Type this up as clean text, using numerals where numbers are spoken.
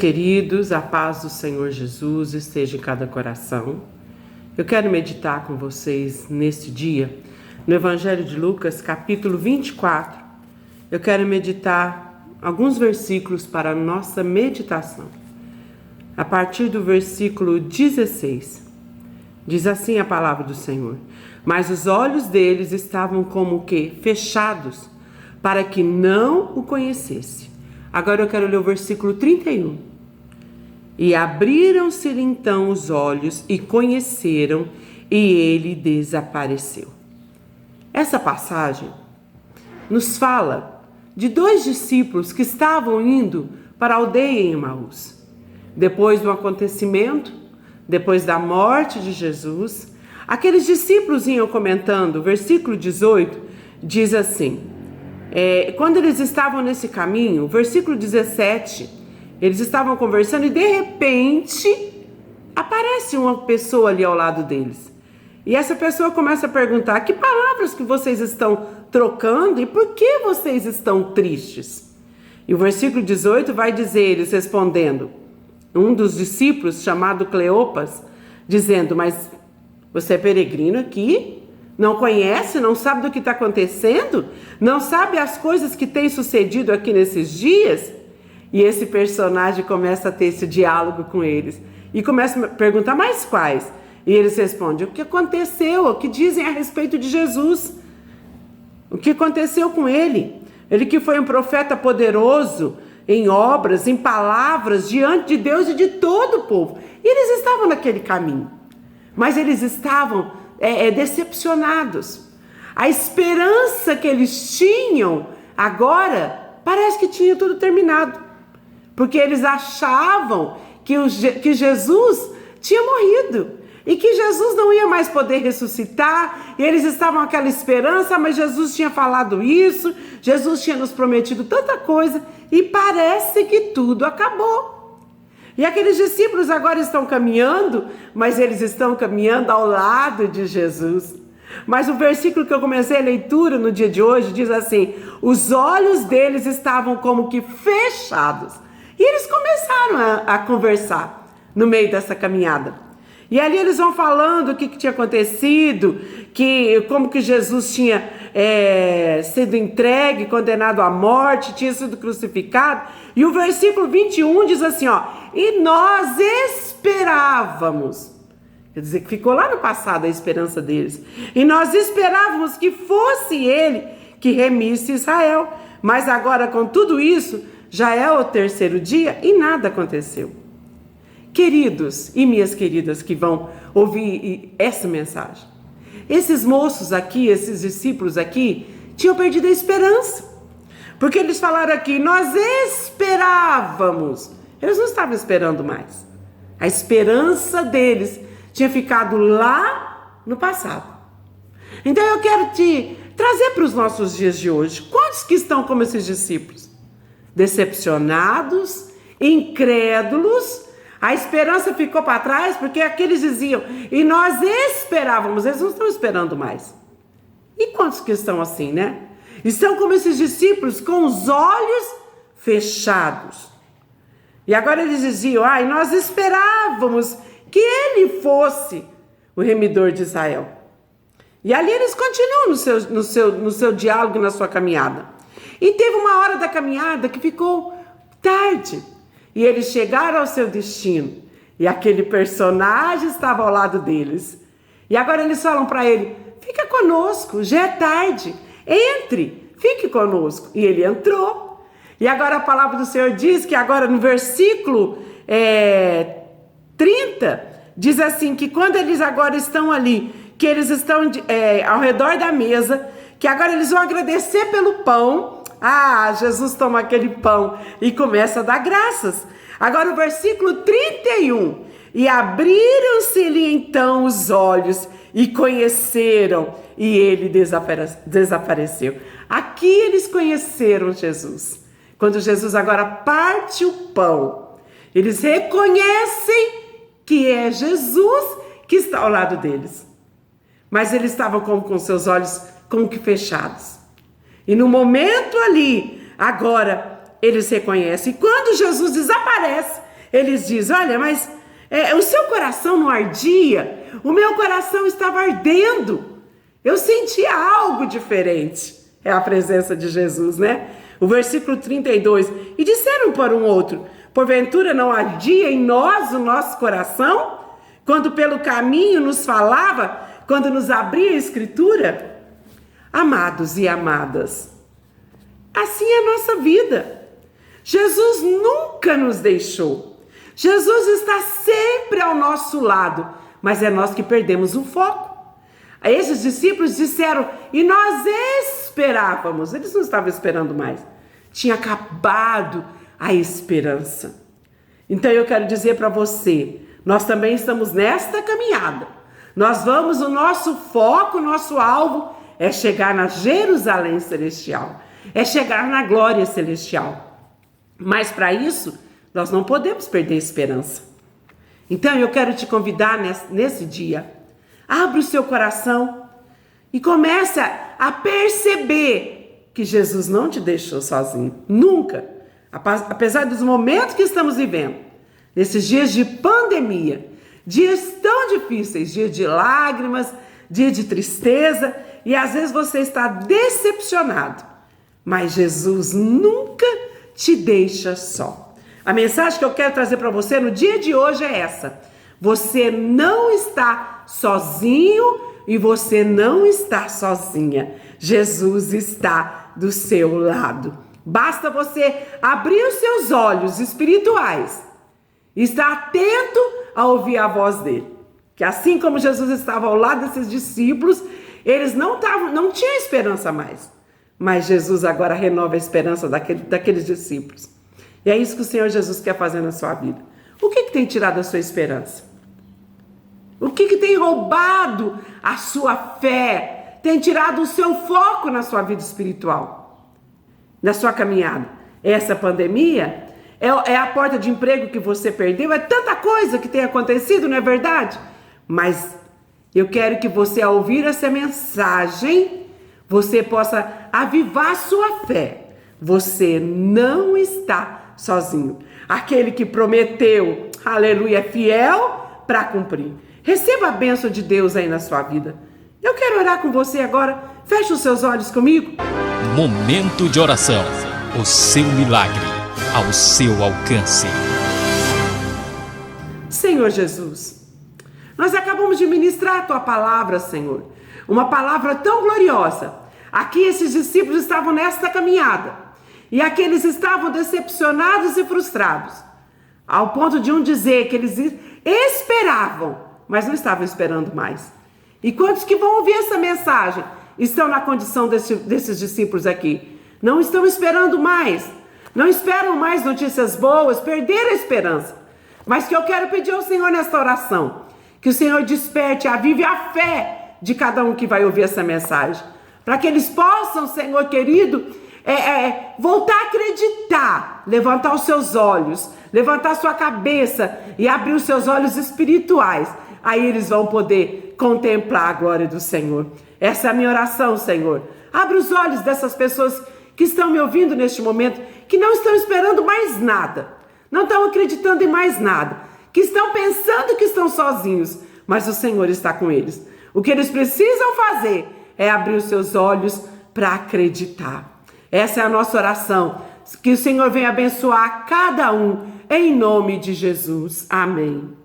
queridos, a paz do Senhor Jesus esteja em cada coração. Eu quero meditar com vocês neste dia, no Evangelho de Lucas, capítulo 24. Eu quero meditar alguns versículos para a nossa meditação. A partir do versículo 16, diz assim a palavra do Senhor: Mas os olhos deles estavam como que fechados, para que não o conhecesse. Agora eu quero ler o versículo 31. E abriram-se-lhe então os olhos e conheceram, e ele desapareceu. Essa passagem nos fala de dois discípulos que estavam indo para a aldeia em Emaús. Depois do acontecimento, depois da morte de Jesus, aqueles discípulos iam comentando. O versículo 18 diz assim: quando eles estavam nesse caminho, versículo 17, eles estavam conversando e de repente aparece uma pessoa ali ao lado deles. E essa pessoa começa a perguntar: que palavras que vocês estão trocando e por que vocês estão tristes? E o versículo 18 vai dizer, eles respondendo, um dos discípulos, chamado Cleopas, dizendo: mas você é peregrino aqui? Não conhece, não sabe do que está acontecendo? Não sabe as coisas que têm sucedido aqui nesses dias? E esse personagem começa a ter esse diálogo com eles. E começa a perguntar: mas quais? E eles respondem: o que aconteceu? O que dizem a respeito de Jesus? O que aconteceu com ele? Ele que foi um profeta poderoso em obras, em palavras, diante de Deus e de todo o povo. E eles estavam naquele caminho. Mas eles estavam decepcionados. A esperança que eles tinham agora parece que tinha tudo terminado, porque eles achavam que Jesus tinha morrido e que Jesus não ia mais poder ressuscitar, e eles estavam com aquela esperança: mas Jesus tinha falado isso, Jesus tinha nos prometido tanta coisa, e parece que tudo acabou. E aqueles discípulos agora estão caminhando, mas eles estão caminhando ao lado de Jesus. Mas o versículo que eu comecei a leitura no dia de hoje diz assim: os olhos deles estavam como que fechados. E eles começaram a conversar no meio dessa caminhada. E ali eles vão falando o que tinha acontecido, como que Jesus tinha sido entregue, condenado à morte, tinha sido crucificado. E o versículo 21 diz assim, e nós esperávamos. Quer dizer, que ficou lá no passado a esperança deles. E nós esperávamos que fosse ele que remisse Israel. Mas agora, com tudo isso, já é o terceiro dia e nada aconteceu. Queridos e minhas queridas que vão ouvir essa mensagem, esses moços aqui, esses discípulos aqui, tinham perdido a esperança. Porque eles falaram aqui: nós esperávamos. Eles não estavam esperando mais. A esperança deles tinha ficado lá no passado. Então eu quero te trazer para os nossos dias de hoje. Quantos que estão como esses discípulos? Decepcionados, incrédulos. A esperança ficou para trás, porque aqueles diziam: e nós esperávamos. Eles não estão esperando mais. E quantos que estão assim, né? Estão como esses discípulos, com os olhos fechados. E agora eles diziam: e nós esperávamos que ele fosse o remidor de Israel. E ali eles continuam no seu diálogo, na sua caminhada. E teve uma hora da caminhada que ficou tarde. E eles chegaram ao seu destino. E aquele personagem estava ao lado deles. E agora eles falam para ele: fica conosco, já é tarde. Entre, fique conosco. E ele entrou. E agora a palavra do Senhor diz que agora no versículo 30, diz assim, que quando eles agora estão ali, que eles estão ao redor da mesa, que agora eles vão agradecer pelo pão. Jesus toma aquele pão e começa a dar graças. Agora o versículo 31. E abriram-se-lhe então os olhos e conheceram, e ele desapareceu. Aqui eles conheceram Jesus. Quando Jesus agora parte o pão, eles reconhecem que é Jesus que está ao lado deles. Mas eles estavam com seus olhos como que fechados. E no momento ali, agora, eles reconhecem. E quando Jesus desaparece, Eles dizem, olha, mas o seu coração não ardia? O meu coração estava ardendo. Eu sentia algo diferente. É a presença de Jesus, né? O versículo 32. E disseram para um outro, porventura não ardia em nós o nosso coração? Quando pelo caminho nos falava, quando nos abria a Escritura? Amados e amadas, assim é a nossa vida. Jesus nunca nos deixou. Jesus está sempre ao nosso lado, mas é nós que perdemos o foco. Esses discípulos disseram, e nós esperávamos. Eles não estavam esperando mais. Tinha acabado a esperança. Então eu quero dizer para você, nós também estamos nesta caminhada. Nós vamos, o nosso foco, o nosso alvo é chegar na Jerusalém celestial. É chegar na glória celestial. Mas para isso, nós não podemos perder a esperança. Então eu quero te convidar nesse dia. Abra o seu coração e comece a perceber que Jesus não te deixou sozinho. Nunca. Apesar dos momentos que estamos vivendo. Nesses dias de pandemia. Dias tão difíceis. Dias de lágrimas. Dia de tristeza. E às vezes você está decepcionado. Mas Jesus nunca te deixa só. A mensagem que eu quero trazer para você no dia de hoje é essa. Você não está sozinho e você não está sozinha. Jesus está do seu lado. Basta você abrir os seus olhos espirituais e estar atento a ouvir a voz dele. Que assim como Jesus estava ao lado desses discípulos, eles não tinham esperança mais. Mas Jesus agora renova a esperança daqueles discípulos. E é isso que o Senhor Jesus quer fazer na sua vida. O que tem tirado a sua esperança? O que tem roubado a sua fé? Tem tirado o seu foco na sua vida espiritual? Na sua caminhada? Essa pandemia é a porta de emprego que você perdeu? É tanta coisa que tem acontecido, não é verdade? Mas eu quero que você, ao ouvir essa mensagem, você possa avivar sua fé. Você não está sozinho. Aquele que prometeu, aleluia, é fiel para cumprir. Receba a bênção de Deus aí na sua vida. Eu quero orar com você agora. Feche os seus olhos comigo. Momento de oração. O seu milagre ao seu alcance. Senhor Jesus, nós acabamos de ministrar a tua palavra, Senhor. Uma palavra tão gloriosa. Aqui esses discípulos estavam nesta caminhada. E aqueles estavam decepcionados e frustrados. Ao ponto de um dizer que eles esperavam, mas não estavam esperando mais. E quantos que vão ouvir essa mensagem estão na condição desses discípulos aqui? Não estão esperando mais. Não esperam mais notícias boas, perderam a esperança. Mas que eu quero pedir ao Senhor nesta oração, que o Senhor desperte, avive a fé de cada um que vai ouvir essa mensagem. Para que eles possam, Senhor querido, voltar a acreditar, levantar os seus olhos, levantar a sua cabeça e abrir os seus olhos espirituais. Aí eles vão poder contemplar a glória do Senhor. Essa é a minha oração, Senhor. Abre os olhos dessas pessoas que estão me ouvindo neste momento, que não estão esperando mais nada, não estão acreditando em mais nada, que estão pensando que estão sozinhos, mas o Senhor está com eles. O que eles precisam fazer é abrir os seus olhos para acreditar. Essa é a nossa oração. Que o Senhor venha abençoar cada um, em nome de Jesus. Amém.